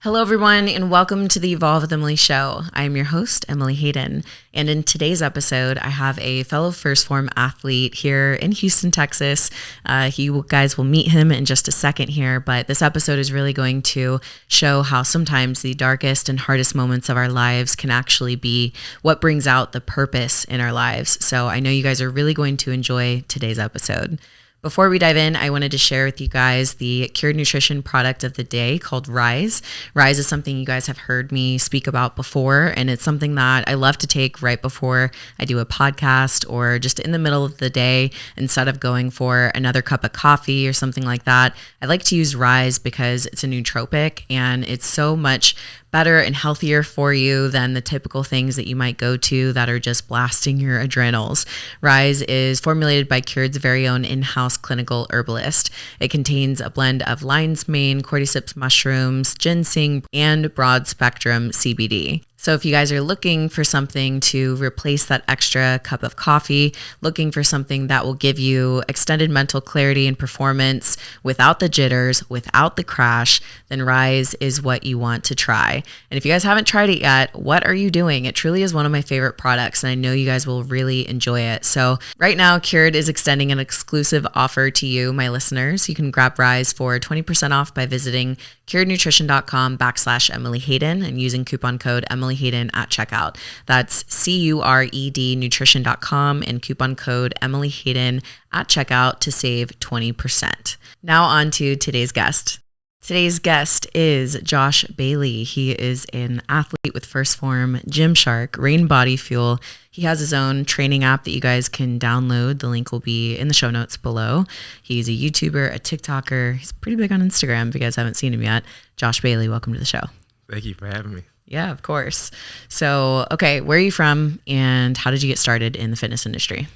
Hello, everyone, and welcome to the Evolve with Emily show. I am your host, Emily Hayden, and in today's episode, I have a fellow Phorm athlete here in Houston, Texas. You guys will meet him in just a second here, but this episode is really going to show how sometimes the darkest and hardest moments of our lives can actually be what brings out the purpose in our lives. So I know you guys are really going to enjoy today's episode. Before we dive in, I wanted to share with you guys the Cured Nutrition product of the day called Rise. Rise is something you guys have heard me speak about before, and it's something that I love to take right before I do a podcast or just in the middle of the day instead of going for another cup of coffee or something like that. I like to use Rise because it's a nootropic and it's so much better and healthier for you than the typical things that you might go to that are just blasting your adrenals. Rise is formulated by Cured's very own in-house clinical herbalist. It contains a blend of lion's mane, cordyceps mushrooms, ginseng, and broad spectrum CBD. So if you guys are looking for something to replace that extra cup of coffee, looking for something that will give you extended mental clarity and performance without the jitters, without the crash, then Rise is what you want to try. And if you guys haven't tried it yet, what are you doing? It truly is one of my favorite products, and I know you guys will really enjoy it. So right now, Cured is extending an exclusive offer to you, my listeners. You can grab Rise for 20% off by visiting curednutrition.com/Emily Hayden and using coupon code Emily Hayden at checkout. That's CURED nutrition.com and coupon code Emily Hayden at checkout to save 20%. Now on to today's guest. Today's guest is Josh Bailey. He is an athlete with Phorm, Gymshark, Rain Body Fuel. He has his own training app that you guys can download. The link will be in the show notes below. He's a YouTuber, a TikToker. He's pretty big on Instagram if you guys haven't seen him yet. Josh Bailey, welcome to the show. Thank you for having me. Yeah, of course. So, okay, where are you from and how did you get started in the fitness industry?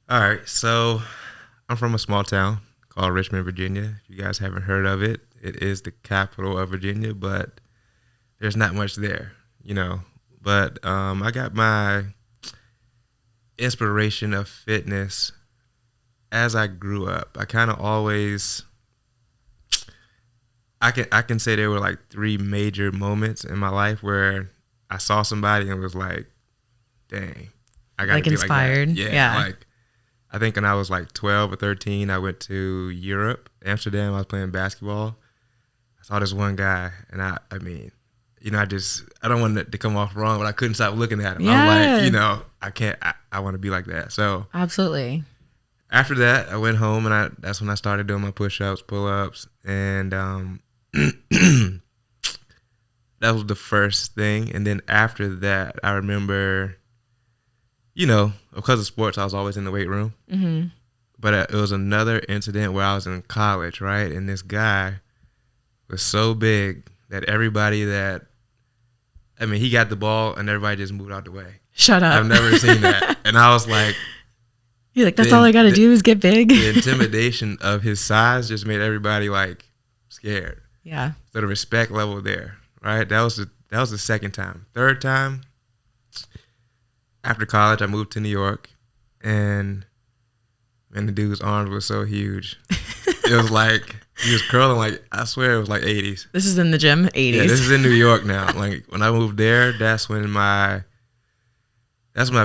All right, so I'm from a small town called Richmond, Virginia. If you guys haven't heard of it, it is the capital of Virginia, but there's not much there, you know. But I got my inspiration of fitness as I grew up. I kind of always, I can say there were like three major moments in my life where I saw somebody and was like, dang, I got to be inspired. Like that. Yeah. Like, I think when I was like 12 or 13, I went to Europe, Amsterdam. I was playing basketball. I saw this one guy, and I mean, you know, I don't want it to come off wrong, but I couldn't stop looking at him. Yeah. I was like, you know, I want to be like that. So Absolutely. after that, I went home, and that's when I started doing my push-ups, pull-ups, and that was the first thing. And then after that, I remember, you know, because of sports, I was always in the weight room. Mm-hmm. But it was another incident where I was in college, right? And this guy was so big that he got the ball and everybody just moved out the way. Shut up. I've never seen that. And I was like, you're like, that's all I got to do is get big. The intimidation of his size just made everybody like scared. Yeah. So the respect level there, right? That was the second time. Third time, after college, I moved to New York, and the dude's arms were so huge. It was like he was curling like, I swear it was like 80s. This is in the gym, 80s. Yeah, this is in New York now. Like when I moved there, that's when my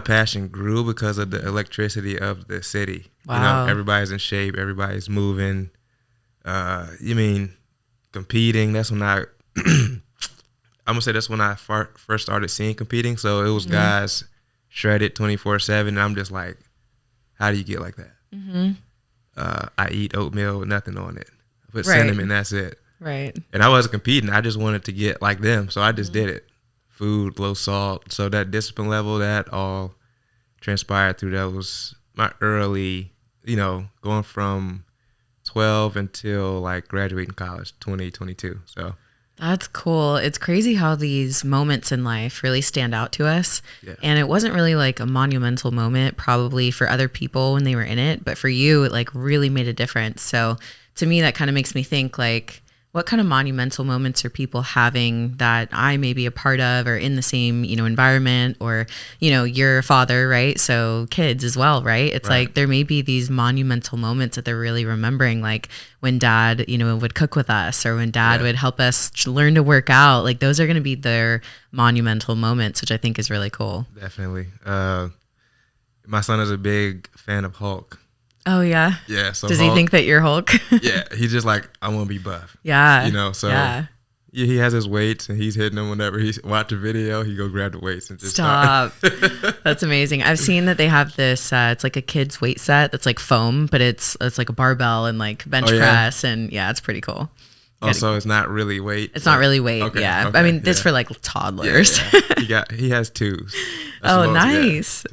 passion grew because of the electricity of the city. Wow. You know, everybody's in shape, everybody's moving. Competing. That's when I'm gonna say that's when I first started seeing competing. So it was guys shredded 24/7. And I'm just like, how do you get like that? Mm-hmm. I eat oatmeal with nothing on it. I put Right. cinnamon, that's it. Right. And I wasn't competing. I just wanted to get like them. So I just did it. Food, low salt. So that discipline level, that all transpired through that was my early, you know, going from 12 until like graduating college, 2022. So That's cool. It's crazy how these moments in life really stand out to us. Yeah. And it wasn't really like a monumental moment probably for other people when they were in it, but for you, it like really made a difference. So to me, that kind of makes me think like, What kind of monumental moments are people having that I may be a part of or in the same, environment, or, you're a father, right? So kids as well, right? It's Right. like there may be these monumental moments that they're really remembering, like when dad, would cook with us, or when dad would help us learn to work out. Like those are going to be their monumental moments, which I think is really cool. Definitely. My son is a big fan of Hulk. Oh, yeah. Yeah. So Does he think that you're Hulk? Yeah, he's just like, I want to be buff. Yeah. So yeah. he has his weights and he's hitting them whenever he's watch a video. He go grab the weights and just Stop. That's amazing. I've seen that they have this. It's like a kid's weight set that's like foam, but it's like a barbell and like bench press, and it's pretty cool. Also, it's not really weight. It's not really weight. Okay, yeah. okay, I mean, this for like toddlers. He has twos. Oh, nice.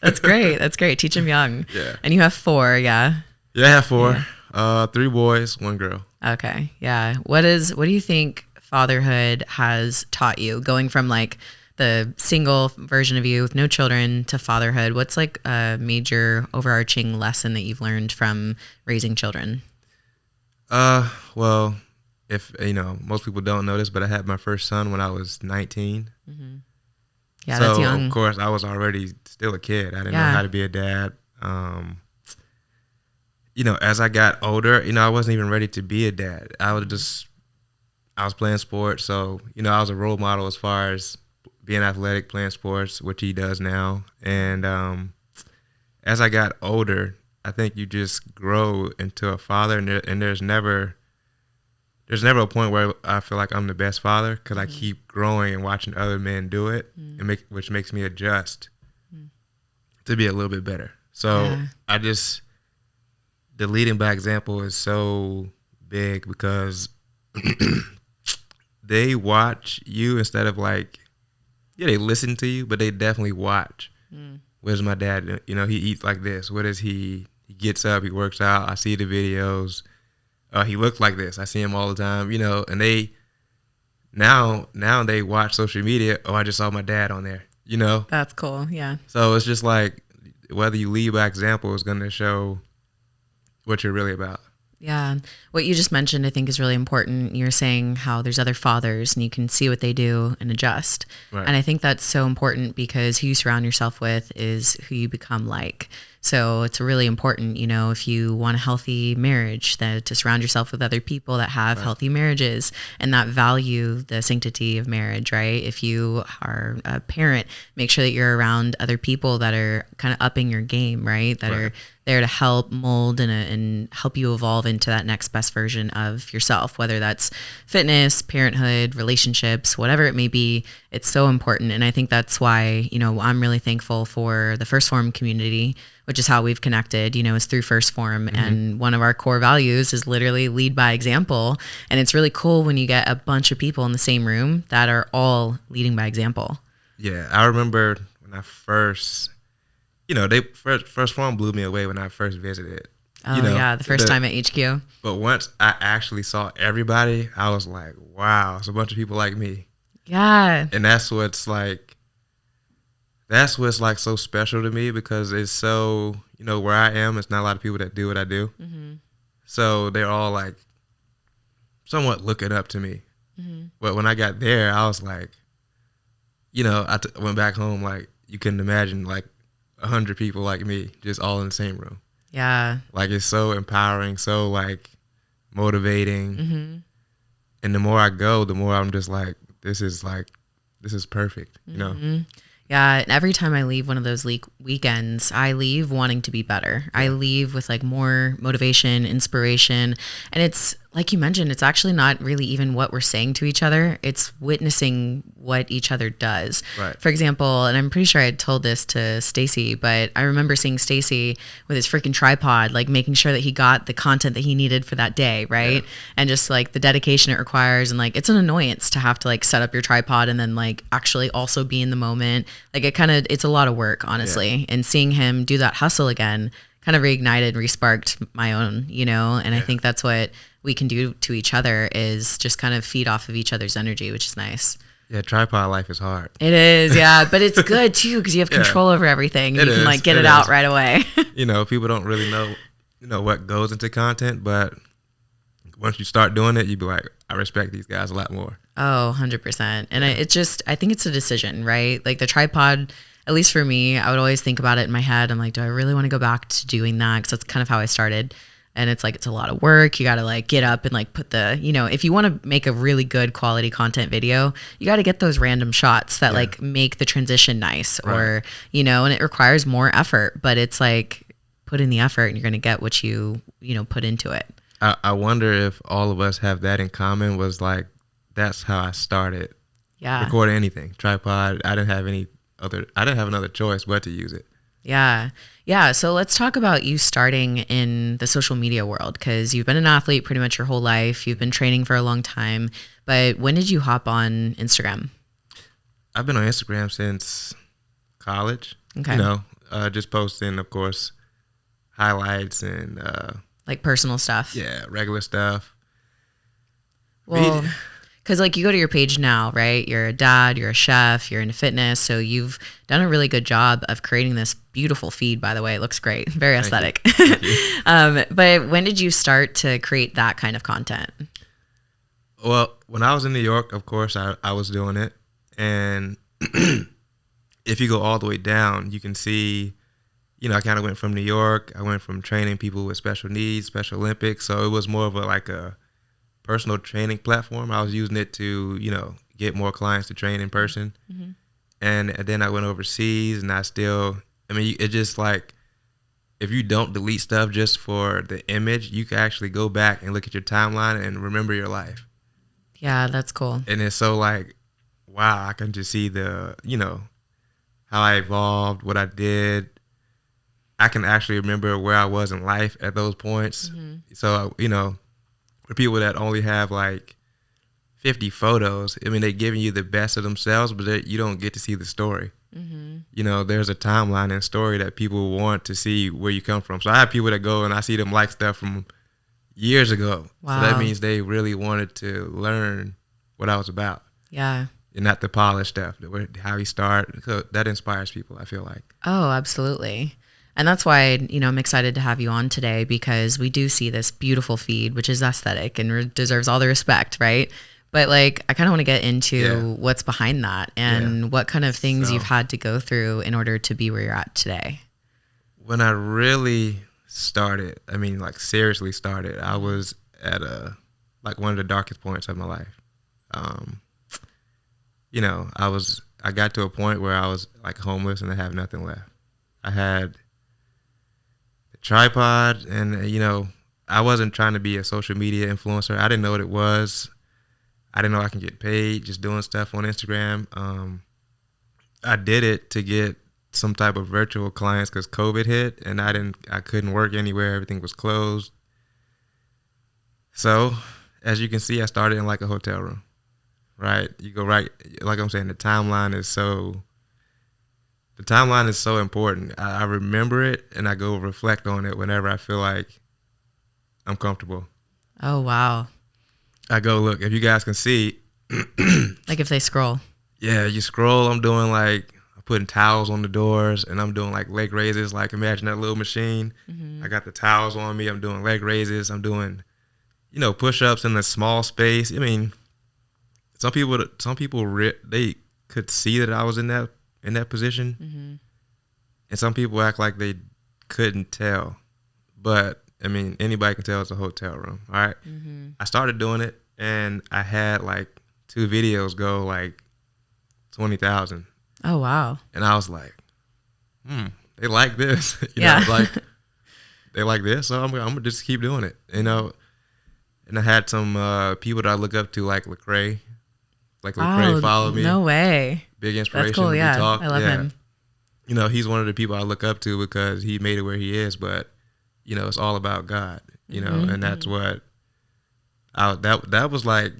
That's great. That's great. Teach him young. Yeah. And you have 4. Yeah. Yeah, I have 4. 3 boys, 1 girl. Okay. Yeah. What do you think fatherhood has taught you, going from like the single version of you with no children to fatherhood? What's like a major overarching lesson that you've learned from raising children? Well, if most people don't know this, but I had my first son when I was 19. Mm-hmm. Yeah, so that's young. Of course, I was already still a kid. I didn't know how to be a dad. As I got older, I wasn't even ready to be a dad. I was playing sports, so I was a role model as far as being athletic, playing sports, which he does now. And as I got older, I think you just grow into a father, and there's never a point where I feel like I'm the best father, because I keep growing and watching other men do it, which makes me adjust to be a little bit better. So the leading by example is so big, because they watch you instead of like, they listen to you, but they definitely watch. Where's my dad? He eats like this. What is he gets up, he works out. I see the videos. He looks like this. I see him all the time, and they now they watch social media. Oh, I just saw my dad on there, That's cool. Yeah. So it's just like, whether you lead by example is going to show what you're really about. Yeah. What you just mentioned, I think, is really important. You're saying how there's other fathers and you can see what they do and adjust. Right. And I think that's so important, because who you surround yourself with is who you become like. So it's really important, if you want a healthy marriage, that to surround yourself with other people that have healthy marriages and that value the sanctity of marriage, right? If you are a parent, make sure that you're around other people that are kind of upping your game, right? That are there to help mold and help you evolve into that next best version of yourself, whether that's fitness, parenthood, relationships, whatever it may be. It's so important. And I think that's why, I'm really thankful for the First Phorm community, which is how we've connected, is through First Phorm. And one of our core values is literally lead by example. And it's really cool when you get a bunch of people in the same room that are all leading by example. Yeah, I remember when I first, First Phorm blew me away when I first visited. Oh, the first time at HQ. But once I actually saw everybody, I was like, wow, it's a bunch of people like me. Yeah. And that's what's like so special to me, because it's so, where I am, it's not a lot of people that do what I do. Mm-hmm. So they're all like somewhat looking up to me. Mm-hmm. But when I got there, I was like, I went back home, like, you couldn't imagine like 100 people like me just all in the same room. Yeah. Like, it's so empowering, so like motivating. Mm-hmm. And the more I go, the more I'm just like, this is perfect, Mm-hmm. Yeah, and every time I leave one of those weekends, I leave wanting to be better. I leave with like more motivation, inspiration, and it's like you mentioned, it's actually not really even what we're saying to each other. It's witnessing what each other does. Right. For example, and I'm pretty sure I had told this to Stacy, but I remember seeing Stacy with his freaking tripod, like making sure that he got the content that he needed for that day, right? Yeah. And just like the dedication it requires, and like it's an annoyance to have to like set up your tripod and then like actually also be in the moment. Like it's a lot of work, honestly. Yeah. And seeing him do that hustle again kind of reignited and resparked my own, and I think that's what we can do to each other, is just kind of feed off of each other's energy, which is nice. Yeah, tripod life is hard. It is, yeah, but it's good too, because you have control over everything. You can like get it out right away. People don't really know what goes into content, but once you start doing it, you'd be like, I respect these guys a lot more. Oh, 100%. And I think it's a decision, right? Like the tripod, at least for me, I would always think about it in my head. I'm like, do I really want to go back to doing that? Because that's kind of how I started. And it's like, it's a lot of work. You got to like get up and like put the, if you want to make a really good quality content video, you got to get those random shots that like make the transition nice or, and it requires more effort, but it's like put in the effort and you're going to get what you put into it. I wonder if all of us have that in common, was like, that's how I started recording anything. Tripod. I didn't have another choice but to use it. Yeah. Yeah. So let's talk about you starting in the social media world, because you've been an athlete pretty much your whole life. You've been training for a long time. But when did you hop on Instagram? I've been on Instagram since college. Okay. Just posting, of course, highlights and like personal stuff. Yeah, regular stuff. Well, because like you go to your page now, right? You're a dad, you're a chef, you're into fitness. So you've done a really good job of creating this beautiful feed, by the way. It looks great. Very aesthetic. Thank you. But when did you start to create that kind of content? Well, when I was in New York, of course, I was doing it. And if you go all the way down, you can see, I kind of went from New York. I went from training people with special needs, Special Olympics. So it was more of a personal training platform. I was using it to, get more clients to train in person. Mm-hmm. And then I went overseas, and it just like, if you don't delete stuff just for the image, you can actually go back and look at your timeline and remember your life. Yeah, that's cool. And it's so like, wow, I can just see the, how I evolved, what I did. I can actually remember where I was in life at those points. Mm-hmm. So, for people that only have like 50 photos, they're giving you the best of themselves, but you don't get to see the story. Mm-hmm. There's a timeline and story that people want to see where you come from. So I have people that go and I see them like stuff from years ago. Wow. So that means they really wanted to learn what I was about. Yeah. And not the polished stuff, how you start. So that inspires people, I feel like. Oh, absolutely. And that's why, I'm excited to have you on today, because we do see this beautiful feed, which is aesthetic and deserves all the respect, right? But like, I kind of want to get into what's behind that and what kind of things you've had to go through in order to be where you're at today. When I really started, seriously started, I was at one of the darkest points of my life. I got to a point where I was like homeless and I have nothing left. I had the tripod and, I wasn't trying to be a social media influencer. I didn't know what it was. I didn't know I can get paid just doing stuff on Instagram. I did it to get some type of virtual clients because COVID hit and I couldn't work anywhere. Everything was closed. So as you can see, I started in like a hotel room, right? You go right, like I'm saying, the timeline is so important. I remember it and I go reflect on it whenever I feel like I'm comfortable. Oh, wow. I go, look, if you guys can see. Like if they scroll. Yeah, you scroll, I'm doing I'm putting towels on the doors and I'm doing like leg raises. Like imagine that little machine. Mm-hmm. I got the towels on me. I'm doing leg raises. I'm doing, push-ups in a small space. Some people they could see that I was in that position. Mm-hmm. And some people act like they couldn't tell. But anybody can tell it's a hotel room. All right. Mm-hmm. I started doing it and I had 2 videos go 20,000. Oh, wow. And I was like, they like this. They like this. So I'm going to just keep doing it, And I had some people that I look up to like Lecrae. Lecrae followed me. No way. Big inspiration. That's cool. Yeah. I love him. He's one of the people I look up to because he made it where he is, but it's all about God, mm-hmm. And that's what that was like.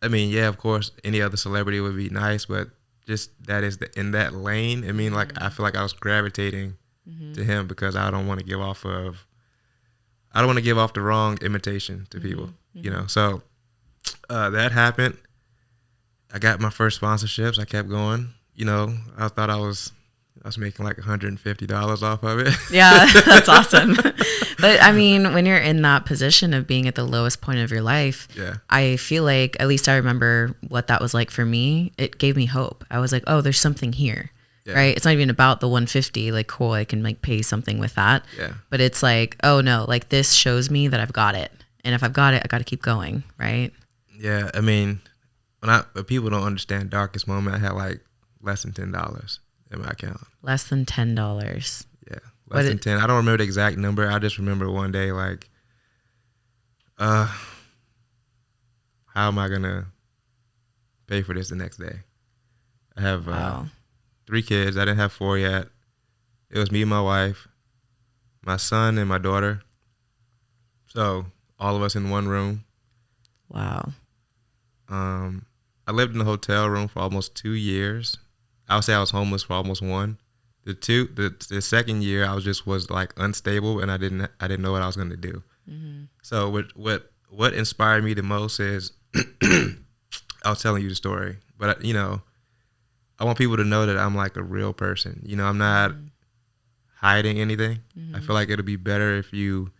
Of course, any other celebrity would be nice, but just that is in that lane. I feel like I was gravitating mm-hmm. to him because I don't want to give off the wrong imitation to people, mm-hmm. So that happened. I got my first sponsorships. I kept going. I thought I was I was making like $150 off of it. Yeah, that's awesome. But I mean, when you're in that position of being at the lowest point of your life, Yeah. I feel like, at least I remember what that was like for me. It gave me hope. I was like, oh, there's something here, Yeah. right? It's not even about the 150. Like, cool, I can like pay something with that. Yeah. But it's like, oh no, like this shows me that I've got it. And if I've got it, I got to keep going, right? Yeah. I mean, when people don't understand darkest moment, I had like less than $10 in my account. Less than $10. Yeah, less than 10. I don't remember the exact number. I just remember one day, like, how am I gonna pay for this the next day? I have Wow. 3 kids. I didn't have 4 yet. It was me and my wife, my son, and my daughter. So all of us in one room. Wow. I lived in a hotel room for almost 2 years. I would say I was homeless for almost 1. The second year I was like unstable, and I didn't know what I was gonna do. Mm-hmm. So what inspired me the most is I was telling you the story, but I want people to know that I'm like a real person. I'm not hiding anything. Mm-hmm. I feel like it'll be better if you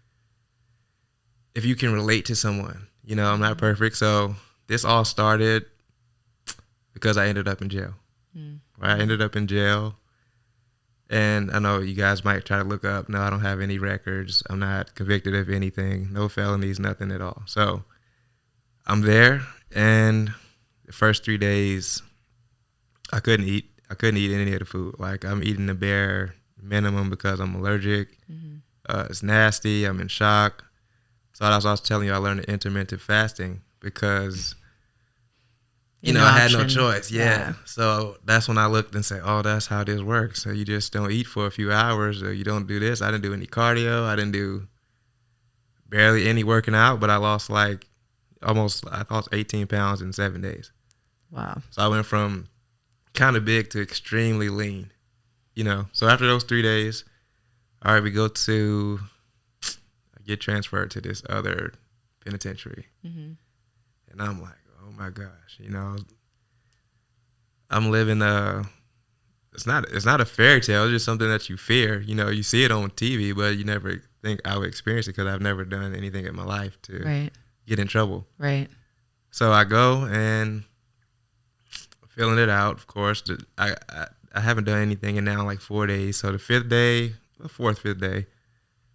can relate to someone. I'm not perfect, so this all started because I ended up in jail. Mm-hmm. I ended up in jail, and I know you guys might try to look up. No, I don't have any records. I'm not convicted of anything. No felonies, nothing at all. So I'm there, and the first 3 days, I couldn't eat. I couldn't eat any of the food. Like, I'm eating the bare minimum because I'm allergic. Mm-hmm. It's nasty. I'm in shock. So that's what I was telling you. I learned intermittent fasting because I had no choice. Yeah. So that's when I looked and said, oh, that's how this works. So you just don't eat for a few hours, or you don't do this. I didn't do any cardio. I didn't do barely any working out, but I lost I lost 18 pounds in 7 days. Wow. So I went from kind of big to extremely lean, So after those 3 days, all right, I get transferred to this other penitentiary. Mm-hmm. And I'm like, oh my gosh, I'm living it's not a fairy tale. It's just something that you fear. You see it on TV, but you never think I would experience it because I've never done anything in my life to get in trouble. Right. So I go and filling it out. Of course, I haven't done anything in now like 4 days. So the 5th day,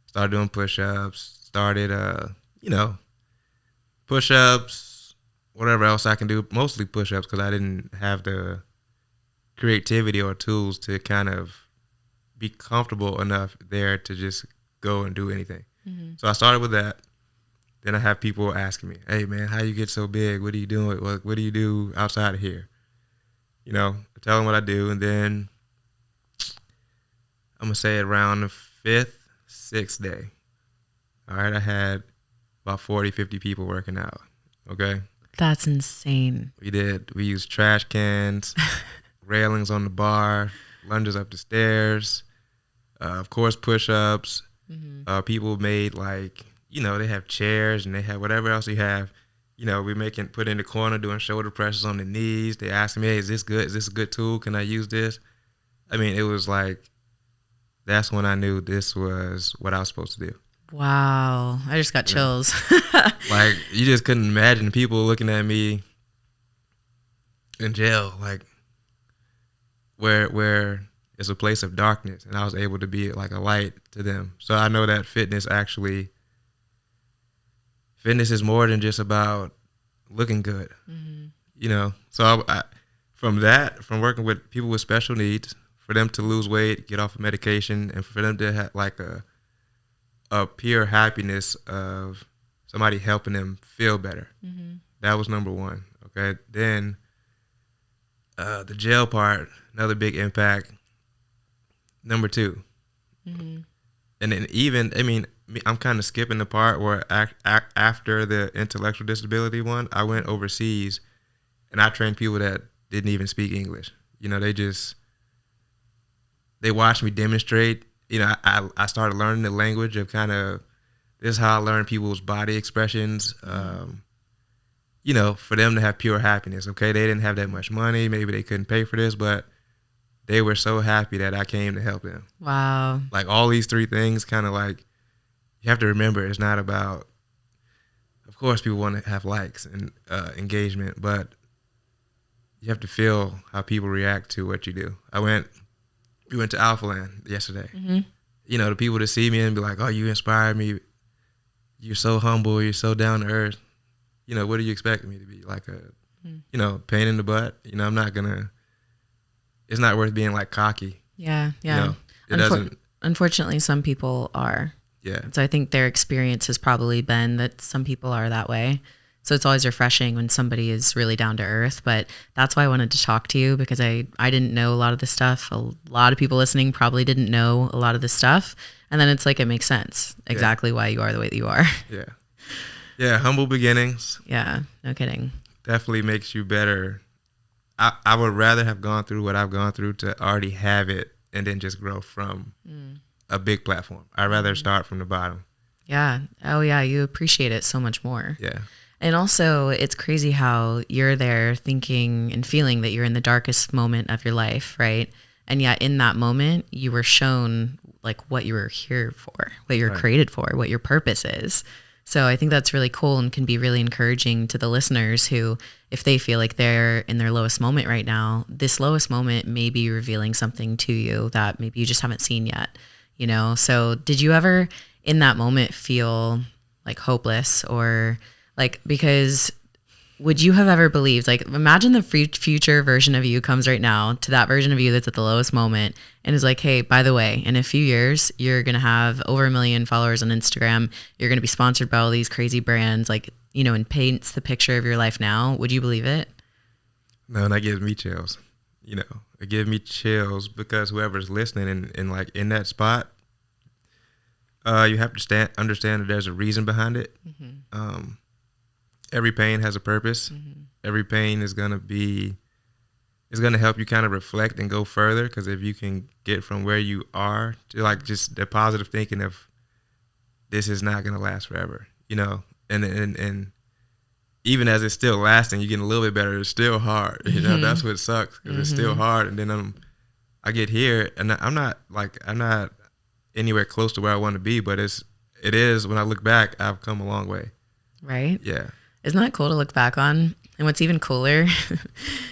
started doing push-ups. Started push-ups, whatever else I can do. Mostly push-ups because I didn't have the creativity or tools to kind of be comfortable enough there to just go and do anything. Mm-hmm. So I started with that. Then I have people asking me, hey man, how you get so big? What are you doing? What do you do outside of here? I tell them what I do, and then I'm gonna say around the 5th, 6th day, all right, I had about 40, 50 people working out. Okay. That's insane. We used trash cans, railings on the bar, lunges up the stairs, of course, push-ups. Mm-hmm. People made they have chairs and they have whatever else you have. We put in the corner doing shoulder presses on the knees. They asked me, hey, is this good? Is this a good tool? Can I use this? I mean, it was like, that's when I knew this was what I was supposed to do. Wow. I just got chills. Like, you just couldn't imagine people looking at me in jail, like, where it's a place of darkness, and I was able to be like a light to them. So I know that fitness is more than just about looking good. Mm-hmm. So from working with people with special needs, for them to lose weight, get off of medication, and for them to have like a pure happiness of somebody helping them feel better. Mm-hmm. That was number one. Okay. Then the jail part, another big impact. Number 2. Mm-hmm. And then I'm kind of skipping the part where after the intellectual disability one, I went overseas and I trained people that didn't even speak English. They watched me demonstrate. I started learning the language of kind of, this is how I learned people's body expressions, for them to have pure happiness. Okay, they didn't have that much money. Maybe they couldn't pay for this, but they were so happy that I came to help them. Wow. Like all these three things, kind of like, you have to remember it's not about, of course people want to have likes and engagement, but you have to feel how people react to what you do. We went to Alpha Land yesterday. Mm-hmm. You know, the people that see me and be like, oh, you inspired me. You're so humble. You're so down to earth. You know, what do you expect me to be? Like a, you know, pain in the butt? You know, it's not worth being like cocky. Yeah, yeah. You know, it doesn't. Unfortunately, some people are. Yeah. So I think their experience has probably been that some people are that way. So it's always refreshing when somebody is really down to earth. But that's why I wanted to talk to you, because I didn't know a lot of this stuff. A lot of people listening probably didn't know a lot of this stuff. And then it's like, it makes sense exactly why you are the way that you are. Yeah. Yeah. Humble beginnings. Yeah. No kidding. Definitely makes you better. I would rather have gone through what I've gone through to already have it and then just grow from a big platform. I'd rather start from the bottom. Yeah. Oh, yeah. You appreciate it so much more. Yeah. And also, it's crazy how you're there thinking and feeling that you're in the darkest moment of your life, right? And yet in that moment, you were shown like what you were here for, what you're created for, what your purpose is. So I think that's really cool and can be really encouraging to the listeners who, if they feel like they're in their lowest moment right now, this lowest moment may be revealing something to you that maybe you just haven't seen yet, you know? So did you ever in that moment feel like hopeless, or like, because would you have ever believed, like, imagine the future version of you comes right now to that version of you that's at the lowest moment and is like, hey, by the way, in a few years, you're going to have over 1 million followers on Instagram. You're going to be sponsored by all these crazy brands, like, you know, and paints the picture of your life now. Would you believe it? No, that gives me chills. You know, it gives me chills because whoever's listening and like in that spot, you have to understand that there's a reason behind it. Mm-hmm. Every pain has a purpose. Mm-hmm. Every pain is going to help you kind of reflect and go further. Because if you can get from where you are to like just the positive thinking of this is not going to last forever, you know, and even as it's still lasting, you're getting a little bit better. It's still hard. You know, that's what sucks, because it's still hard. And then I get here and I'm not anywhere close to where I want to be, but it is when I look back, I've come a long way. Right? Yeah. Isn't that cool to look back on? And what's even cooler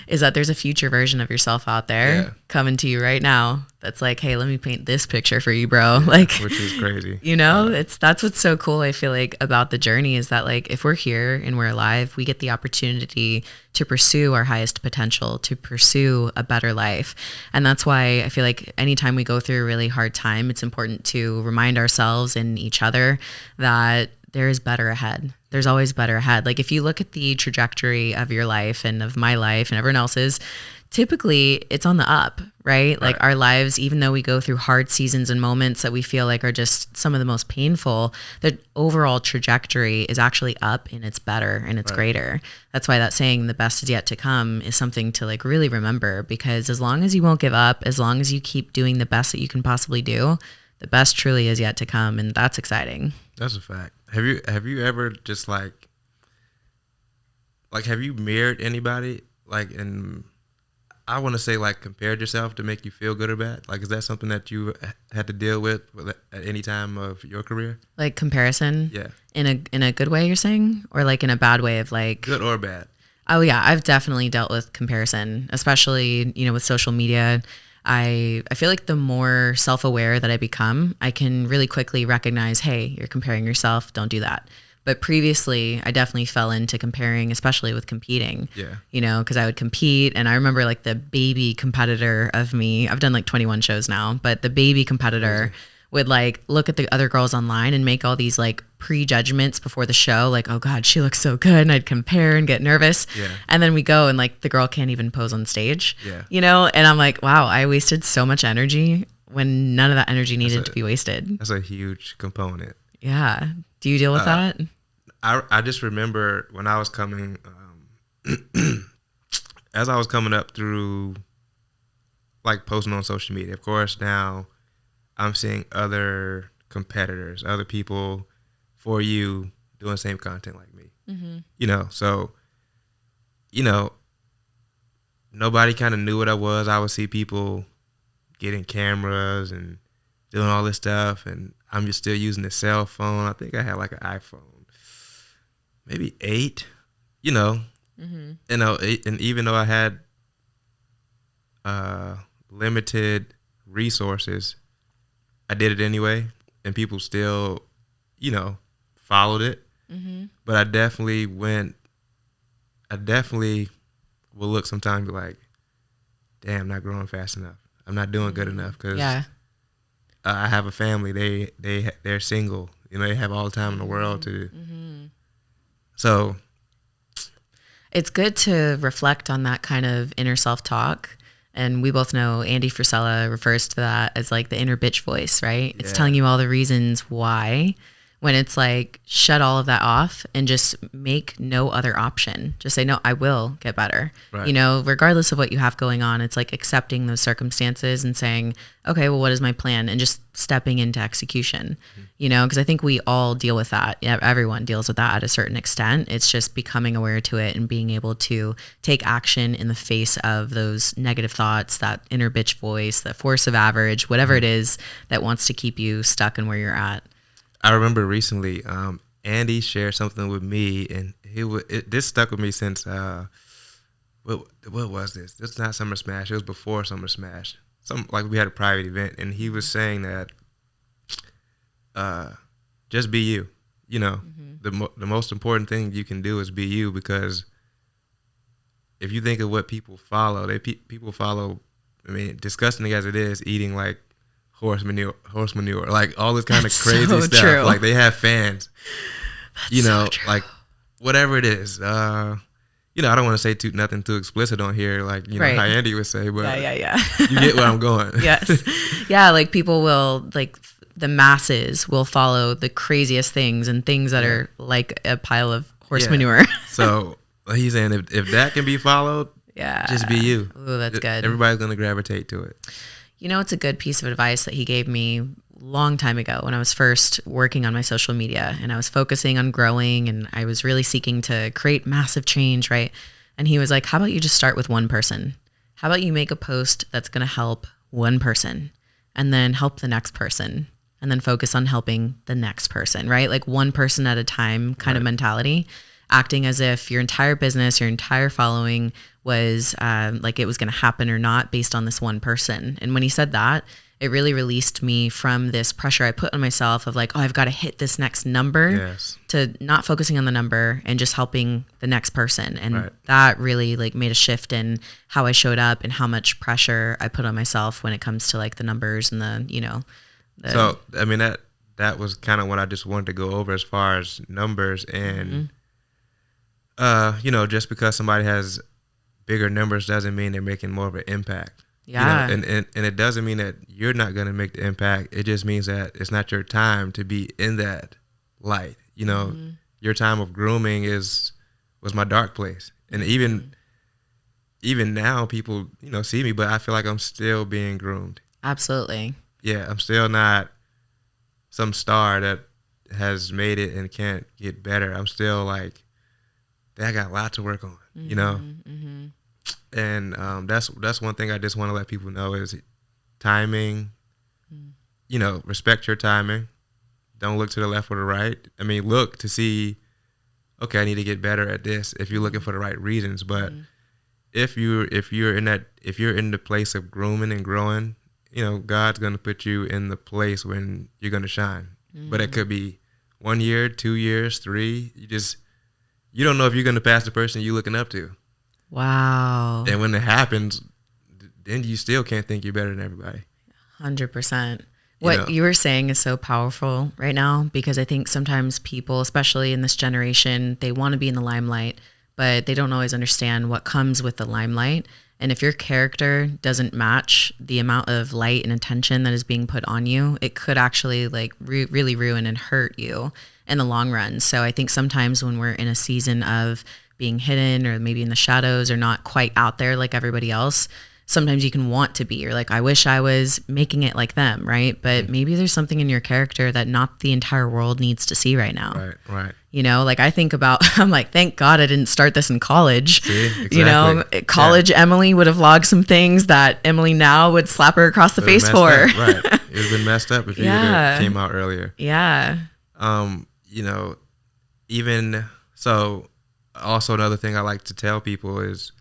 is that there's a future version of yourself out there coming to you right now that's like, hey, let me paint this picture for you, bro. Yeah, like, which is crazy. You know, that's what's so cool, I feel like, about the journey, is that like, if we're here and we're alive, we get the opportunity to pursue our highest potential, to pursue a better life. And that's why I feel like anytime we go through a really hard time, it's important to remind ourselves and each other that there is better ahead. There's always better ahead. Like, if you look at the trajectory of your life and of my life and everyone else's, typically it's on the up, right? Like, our lives, even though we go through hard seasons and moments that we feel like are just some of the most painful, the overall trajectory is actually up and it's better and it's greater. That's why that saying, the best is yet to come, is something to like really remember, because as long as you won't give up, as long as you keep doing the best that you can possibly do, the best truly is yet to come. And that's exciting. That's a fact. Have you ever just like have you mirrored anybody, like, and I want to say like compared yourself to make you feel good or bad? Like, is that something that you had to deal with at any time of your career? Like comparison? Yeah. In a good way, you're saying? Or like in a bad way of like... Good or bad? Oh yeah, I've definitely dealt with comparison, especially, you know, with social media. I feel like the more self-aware that I become, I can really quickly recognize, hey, you're comparing yourself. Don't do that. But previously, I definitely fell into comparing, especially with competing. Yeah. You know, because I would compete, and I remember like the baby competitor of me. I've done like 21 shows now, but the baby competitor would like look at the other girls online and make all these like prejudgments before the show, like, oh God, she looks so good, and I'd compare and get nervous. Yeah. And then we go and like the girl can't even pose on stage. Yeah. You know, and I'm like, wow, I wasted so much energy when none of that energy needed to be wasted. That's a huge component. Yeah. Do you deal with that? I just remember when I was coming, as I was coming up through like posting on social media. Of course, now I'm seeing other competitors, other people for you doing the same content like me. Mm-hmm. You know, so, you know, nobody kind of knew what I was. I would see people getting cameras and doing all this stuff, and I'm just still using the cell phone. I think I had like an iPhone, maybe 8, you know. And even though I had limited resources, I did it anyway, and people still, followed it. But I definitely will look sometimes and be like, damn, I'm not growing fast enough. I'm not doing good enough because I have a family. They're single. They have all the time in the world to. So it's good to reflect on that kind of inner self-talk. And we both know Andy Frisella refers to that as like the inner bitch voice, right? It's telling you all the reasons why, when it's like, shut all of that off and just make no other option. Just say, no, I will get better. Right. Regardless of what you have going on, it's like accepting those circumstances and saying, okay, well, what is my plan? And just stepping into execution, because I think we all deal with that. Yeah, everyone deals with that at a certain extent. It's just becoming aware to it and being able to take action in the face of those negative thoughts, that inner bitch voice, the force of average, whatever it is that wants to keep you stuck in where you're at. I remember recently, Andy shared something with me, and this stuck with me since what was this? This is not Summer Smash. It was before Summer Smash. We had a private event, and he was saying that just be you. The most important thing you can do is be you, because if you think of what people follow, people follow. I mean, disgusting as it is, eating like horse manure, like all this kind of crazy stuff. True. Like they have fans, So true. like whatever it is. I don't want to say nothing too explicit on here, like Right. how Andy would say, but Yeah. you get where I'm going. Yes. Yeah, like people will, like the masses will follow the craziest things and things that are like a pile of horse manure. So he's saying if that can be followed, just be you. Ooh, that's good. Everybody's gonna gravitate to it. It's a good piece of advice that he gave me a long time ago when I was first working on my social media and I was focusing on growing and I was really seeking to create massive change, right? And he was like, how about you just start with one person? How about you make a post that's going to help one person and then help the next person and then focus on helping the next person, right? Like one person at a time kind of mentality, acting as if your entire business, your entire following was like it was going to happen or not based on this one person. And when he said that, it really released me from this pressure I put on myself of like, oh, I've got to hit this next number, to not focusing on the number and just helping the next person. And that really like made a shift in how I showed up and how much pressure I put on myself when it comes to like the numbers and So, I mean, that was kind of what I just wanted to go over as far as numbers and, just because somebody has bigger numbers doesn't mean they're making more of an impact. Yeah. And it doesn't mean that you're not going to make the impact. It just means that it's not your time to be in that light. Your time of grooming was my dark place. And even now people, see me, but I feel like I'm still being groomed. Absolutely. Yeah. I'm still not some star that has made it and can't get better. I'm still like, I got a lot to work on, And that's one thing I just want to let people know is timing. Respect your timing. Don't look to the left or the right. I mean, look to see, okay, I need to get better at this if you're looking for the right reasons. But if you're in the place of grooming and growing, God's gonna put you in the place when you're gonna shine. But it could be 1 year, 2 years, 3. You don't know if you're gonna pass the person you're looking up to. Wow. And when it happens, then you still can't think you're better than everybody. 100%. What you were saying is so powerful right now, because I think sometimes people, especially in this generation, they want to be in the limelight, but they don't always understand what comes with the limelight. And if your character doesn't match the amount of light and attention that is being put on you, it could actually like really ruin and hurt you in the long run. So I think sometimes when we're in a season of being hidden or maybe in the shadows or not quite out there like everybody else, sometimes you can want to be. You're like, I wish I was making it like them, right? But maybe there's something in your character that not the entire world needs to see right now. Right. You know, like I think about, I'm like, thank God I didn't start this in college. See? Exactly. You know, college Emily would have logged some things that Emily now would slap her across the face for. Right. It would have been messed up if you would have came out earlier. Yeah. You know, even so, also another thing I like to tell people is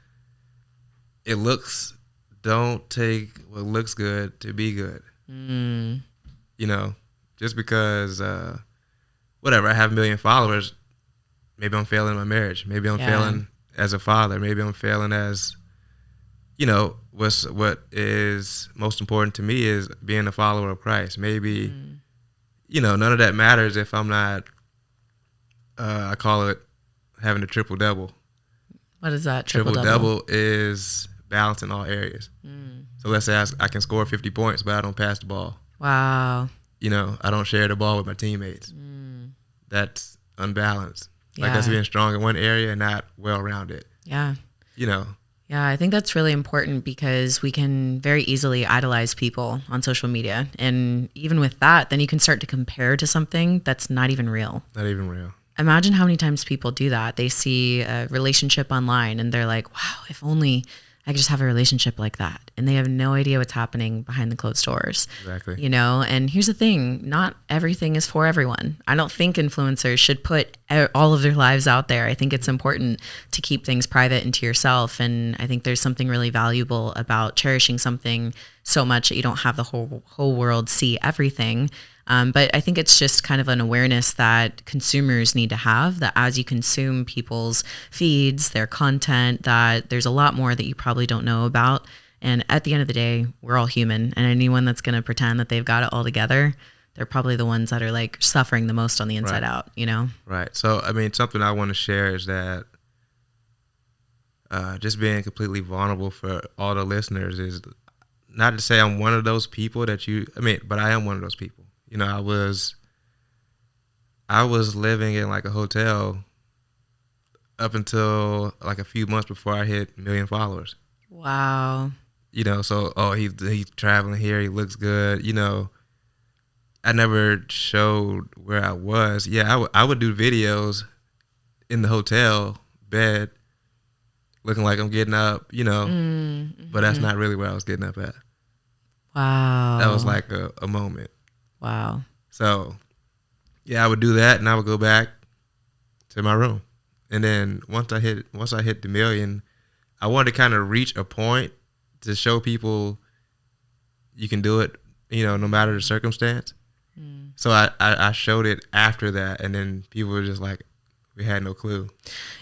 don't take what looks good to be good. You know, just because, whatever, I have 1 million followers, maybe I'm failing in my marriage. Maybe I'm failing as a father. Maybe I'm failing as, you know, what is most important to me is being a follower of Christ. Maybe, you know, none of that matters if I'm not, I call it having a triple double. What is that? Triple double is balance in all areas. So let's say I can score 50 points, but I don't pass the ball. Wow. You know, I don't share the ball with my teammates. That's unbalanced. Like that's being strong in one area and not well-rounded. Yeah. You know. Yeah, I think that's really important because we can very easily idolize people on social media. And even with that, then you can start to compare to something that's not even real. Not even real. Imagine how many times people do that. They see a relationship online and they're like, wow, if only I could just have a relationship like that. And they have no idea what's happening behind the closed doors. Exactly. You know, and here's the thing, not everything is for everyone. I don't think influencers should put all of their lives out there. I think it's important to keep things private and to yourself. And I think there's something really valuable about cherishing something so much that you don't have the whole world see everything. But I think it's just kind of an awareness that consumers need to have, that as you consume people's feeds, their content, that there's a lot more that you probably don't know about. And at the end of the day, we're all human. And anyone that's going to pretend that they've got it all together, they're probably the ones that are like suffering the most on the inside out, you know? Right. So, I mean, something I want to share is that just being completely vulnerable for all the listeners is not to say I'm one of those people but I am one of those people. You know, I was living in like a hotel up until like a few months before I hit 1 million followers. Wow. You know, so he's traveling here, he looks good. You know, I never showed where I was. Yeah, I would do videos in the hotel bed, looking like I'm getting up. You know, but that's not really where I was getting up at. Wow. That was like a moment. Wow. So, yeah, I would do that, and I would go back to my room. And then once I hit the 1 million, I wanted to kind of reach a point to show people you can do it, you know, no matter the circumstance. So I showed it after that, and then people were just like, we had no clue.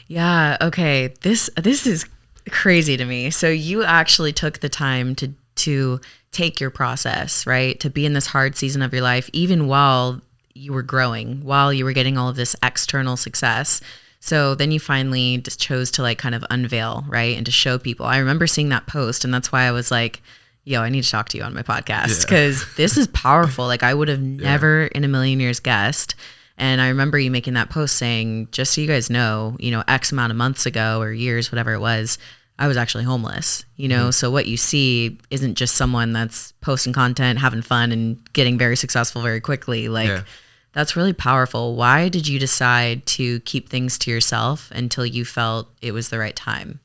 Yeah. Okay. This is crazy to me. So you actually took the time to take your process, right? To be in this hard season of your life, even while you were growing, while you were getting all of this external success. So then you finally just chose to like kind of unveil, right? And to show people. I remember seeing that post, and that's why I was like, yo, I need to talk to you on my podcast because this is powerful. Like I would have never in a million years guessed. And I remember you making that post saying, just so you guys know, you know, X amount of months ago or years, whatever it was, I was actually homeless, you know? So what you see isn't just someone that's posting content, having fun and getting very successful very quickly. Like that's really powerful. Why did you decide to keep things to yourself until you felt it was the right time?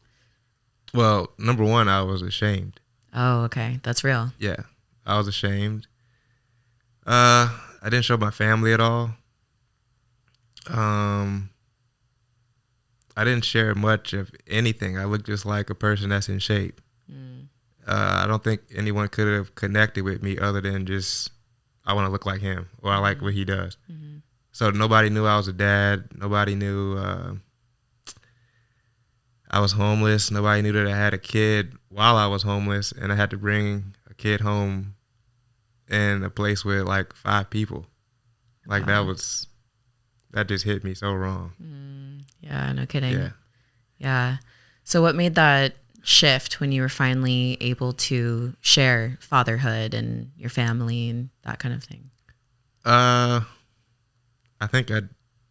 Well, number one, I was ashamed. Oh, okay. That's real. Yeah, I was ashamed. I didn't show my family at all. I didn't share much of anything. I looked just like a person that's in shape. I don't think anyone could have connected with me other than just, I want to look like him, or I like what he does. So nobody knew I was a dad. Nobody knew I was homeless. Nobody knew that I had a kid while I was homeless, and I had to bring a kid home in a place with like 5 people. Like that just hit me so wrong. Yeah, no kidding. Yeah. So what made that shift when you were finally able to share fatherhood and your family and that kind of thing? I think I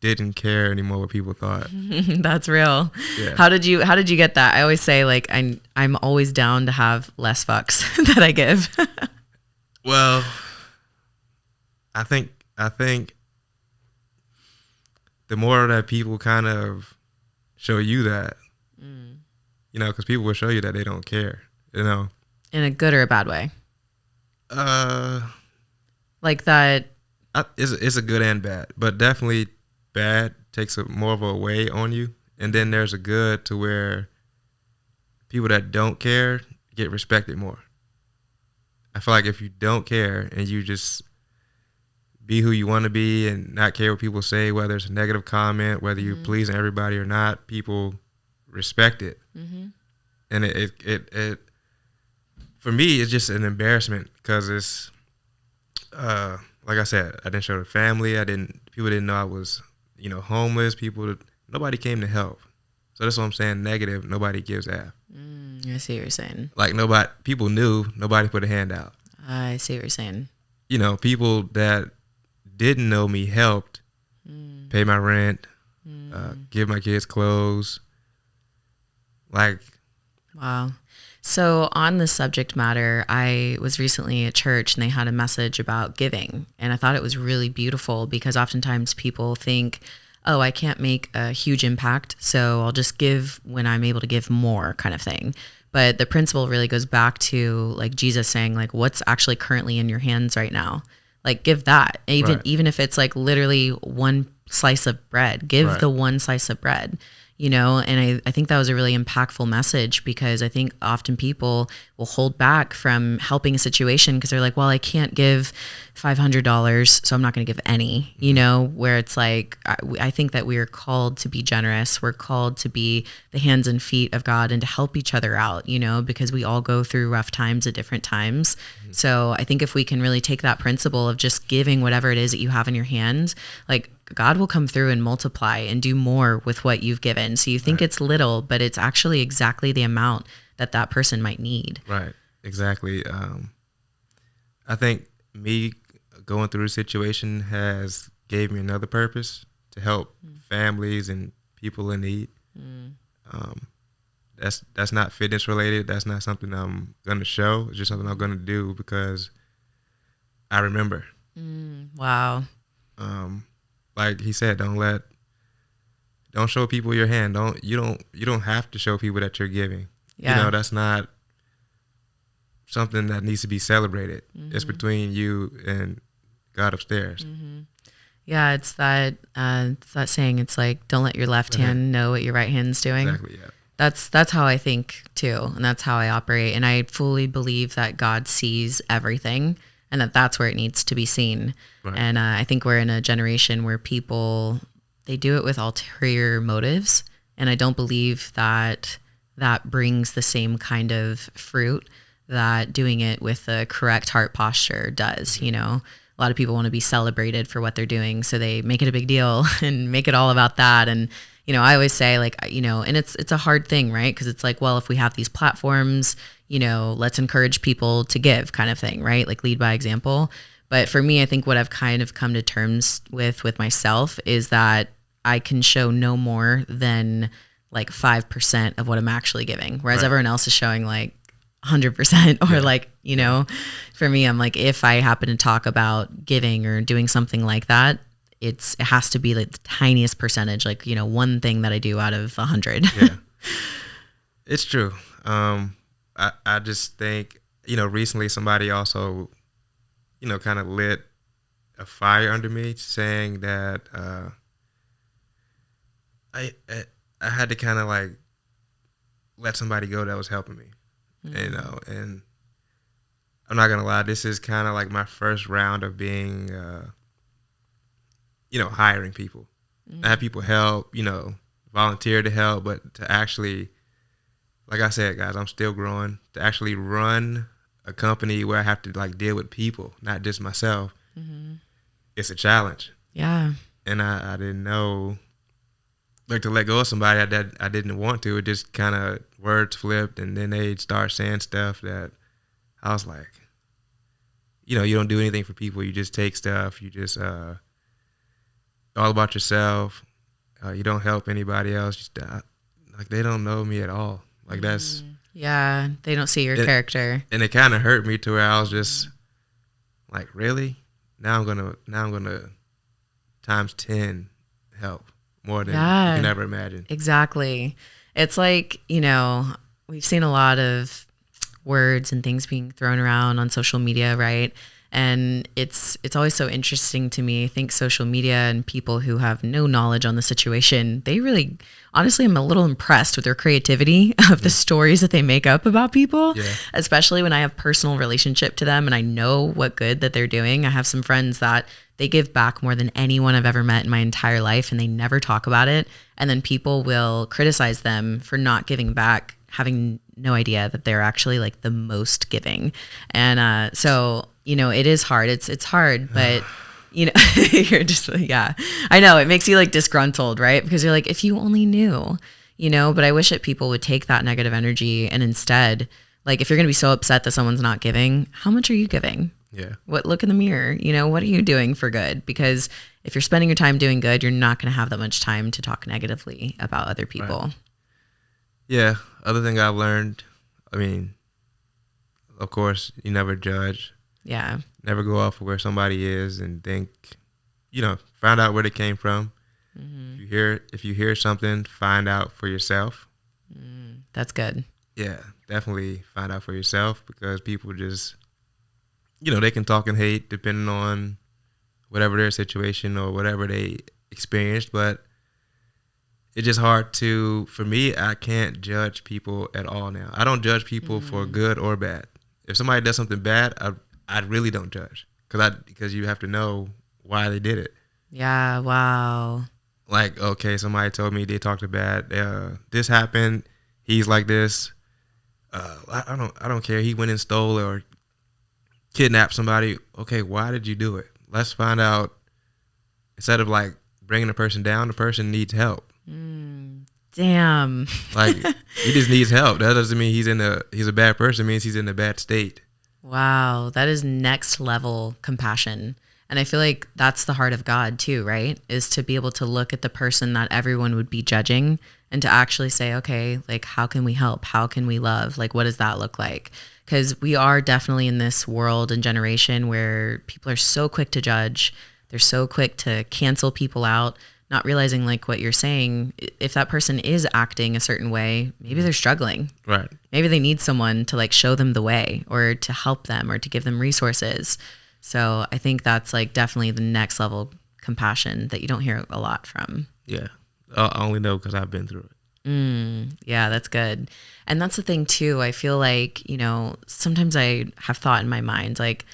didn't care anymore what people thought. That's real. Yeah. How did you get that? I always say like I'm always down to have less fucks that I give. Well, I think the more that people kind of show you that, Mm. you know, because people will show you that they don't care, you know. In a good or a bad way? Uh, Like that. it's a good and bad, but definitely bad takes more of a weight on you. And then there's a good to where people that don't care get respected more. I feel like if you don't care and you just be who you want to be and not care what people say, whether it's a negative comment, whether you're pleasing everybody or not, people respect it. Mm-hmm. And it for me, it's just an embarrassment because it's, like I said, I didn't show the family. People didn't know I was, you know, homeless. Nobody came to help. So that's what I'm saying. Negative, nobody gives F. I see what you're saying. Like people knew, nobody put a hand out. I see what you're saying. You know, people that didn't know me helped pay my rent, give my kids clothes. Like, wow. So on the subject matter, I was recently at church and they had a message about giving. And I thought it was really beautiful because oftentimes people think, oh, I can't make a huge impact, so I'll just give when I'm able to give more kind of thing. But the principle really goes back to like Jesus saying, like, what's actually currently in your hands right now? Like, give that. Even if it's like literally one slice of bread, give the one slice of bread, you know? And I think that was a really impactful message because I think often people will hold back from helping a situation because they're like, well, I can't give $500, so I'm not going to give any, you know, where it's like, I think that we are called to be generous. We're called to be the hands and feet of God and to help each other out, you know, because we all go through rough times at different times. So I think if we can really take that principle of just giving whatever it is that you have in your hand, like God will come through and multiply and do more with what you've given. So you think it's little, but it's actually exactly the amount that person might need. Right. Exactly. I think me going through the situation gave me another purpose to help families and people in need. That's not fitness related. That's not something I'm going to show. It's just something I'm going to do because I remember. Wow. Like he said, don't show people your hand. You don't have to show people that you're giving. Yeah. You know, that's not something that needs to be celebrated. It's between you and God upstairs. Yeah, it's that saying. It's like, don't let your left hand know what your right hand's doing. Exactly. Yeah. That's how I think too, and that's how I operate. And I fully believe that God sees everything, and that's where it needs to be seen. Right. And I think we're in a generation where people, they do it with ulterior motives, and I don't believe that brings the same kind of fruit that doing it with the correct heart posture does. You know, a lot of people want to be celebrated for what they're doing, so they make it a big deal and make it all about that. And you know, I always say, like, you know, and it's a hard thing, right? Because it's like, well, if we have these platforms, you know, let's encourage people to give, kind of thing, right? Like lead by example. But for me, I think what I've kind of come to terms with myself is that I can show no more than like 5% of what I'm actually giving, whereas everyone else is showing like 100% or like, you know, for me, I'm like, if I happen to talk about giving or doing something like that, it has to be like the tiniest percentage, like, you know, one thing that I do out of 100. Yeah, it's true. I just think, you know, recently somebody also, you know, kind of lit a fire under me saying that I had to kind of like let somebody go that was helping me, you know, and I'm not going to lie, this is kind of like my first round of being, you know, hiring people. I have people help, you know, volunteer to help, but to actually, like I said, guys, I'm still growing. To actually run a company where I have to like deal with people, not just myself, it's a challenge. Yeah. And I didn't know, like, to let go of somebody that I didn't want to. It just kind of words flipped, and then they'd start saying stuff that I was like, you know, you don't do anything for people. You just take stuff. You just all about yourself. You don't help anybody else. Just like, they don't know me at all. Like, that's yeah, they don't see your character. And it kind of hurt me to where I was just like, really? Now I'm gonna times 10 help. more than you Yeah, can ever imagine. exactly. It's like, we've seen a lot of words and things being thrown around on social media, right? And it's always so interesting to me. I think social media and people who have no knowledge on the situation, they really, honestly, I'm a little impressed with their creativity of the stories that they make up about people, Yeah. especially when I have personal relationship to them and I know what good that they're doing. I have some friends that they give back more than anyone I've ever met in my entire life, and they never talk about it. And then people will criticize them for not giving back, having no idea that they're actually like the most giving. And so, it is hard. It's hard, but you're just, yeah, I know it makes you like disgruntled, right? Because you're like, if you only knew, but I wish that people would take that negative energy and instead, like, if you're going to be so upset that someone's not giving, how much are you giving? Yeah. Look in the mirror, what are you doing for good? Because if you're spending your time doing good, you're not going to have that much time to talk negatively about other people. Right. Yeah. Other thing I've learned, I mean, of course, you never judge. Yeah. Never go off of where somebody is and think, find out where they came from. Mm-hmm. If you hear something, find out for yourself. That's good. Yeah, definitely find out for yourself, because people just, they can talk and hate depending on whatever their situation or whatever they experienced. But it's just hard for me, I can't judge people at all now. I don't judge people for good or bad. If somebody does something bad, I really don't judge, because you have to know why they did it. Yeah. Wow. Like, okay, somebody told me they talked bad. This happened. He's like this. I don't care. He went and stole or kidnapped somebody. Okay, why did you do it? Let's find out. Instead of like bringing the person down, the person needs help. Damn. Like, he just needs help. That doesn't mean he's a bad person. It means he's in a bad state. Wow. That is next level compassion. And I feel like that's the heart of God too, right? Is to be able to look at the person that everyone would be judging and to actually say, okay, like, how can we help? How can we love? Like, what does that look like? Because we are definitely in this world and generation where people are so quick to judge. They're so quick to cancel people out, not realizing, like what you're saying, if that person is acting a certain way, maybe they're struggling. Right. Maybe they need someone to like show them the way or to help them or to give them resources. So I think that's like definitely the next level compassion that you don't hear a lot from. Yeah. I only know because I've been through it. Yeah, that's good. And that's the thing too. I feel like, sometimes I have thought in my mind, like,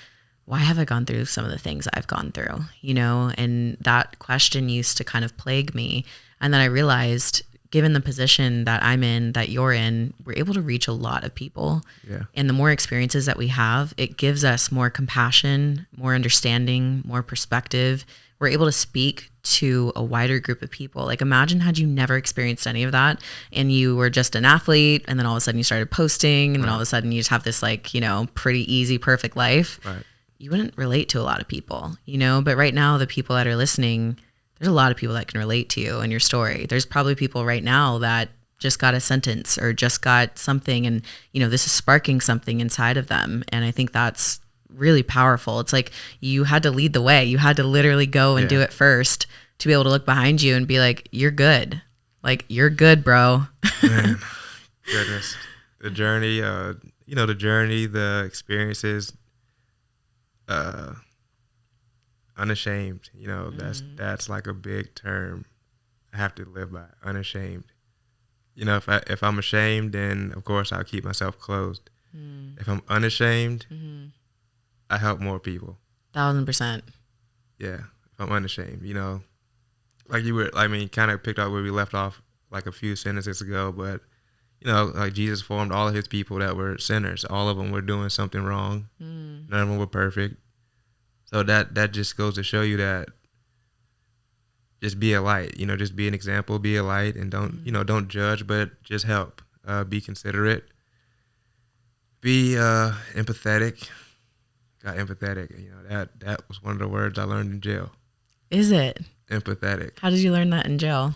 why have I gone through some of the things I've gone through, and that question used to kind of plague me. And then I realized, given the position that I'm in, that you're in, we're able to reach a lot of people. Yeah. And the more experiences that we have, it gives us more compassion, more understanding, more perspective. We're able to speak to a wider group of people. Like, imagine had you never experienced any of that and you were just an athlete, and then all of a sudden you started posting, and then all of a sudden you just have this like, pretty easy, perfect life. Right. You wouldn't relate to a lot of people, but right now the people that are listening, there's a lot of people that can relate to you and your story. There's probably people right now that just got a sentence or just got something, and this is sparking something inside of them. And I think that's really powerful. It's like you had to lead the way. You had to literally go and do it first to be able to look behind you and be like, you're good. Like, you're good, bro. Man, goodness. The journey, the experiences, unashamed, that's like a big term I have to live by. Unashamed. If I'm ashamed, then of course I'll keep myself closed. If I'm unashamed, I help more people. 1,000%. Yeah, if I'm unashamed, like you were, kind of picked up where we left off like a few sentences ago, but like Jesus formed all of his people that were sinners. All of them were doing something wrong. None of them were perfect. So that just goes to show you that just be a light, just be an example, be a light, and don't judge, but just help. Be considerate. Be empathetic. Got empathetic. That was one of the words I learned in jail. Is it? Empathetic. How did you learn that in jail?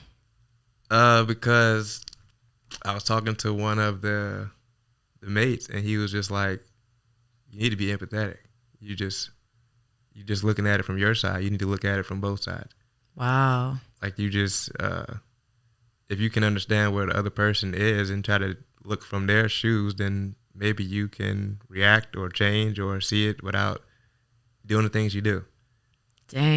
Because I was talking to one of the mates, and he was just like, you need to be empathetic. You're just looking at it from your side. You need to look at it from both sides. Wow. Like you just, if you can understand where the other person is and try to look from their shoes, then maybe you can react or change or see it without doing the things you do. Dang.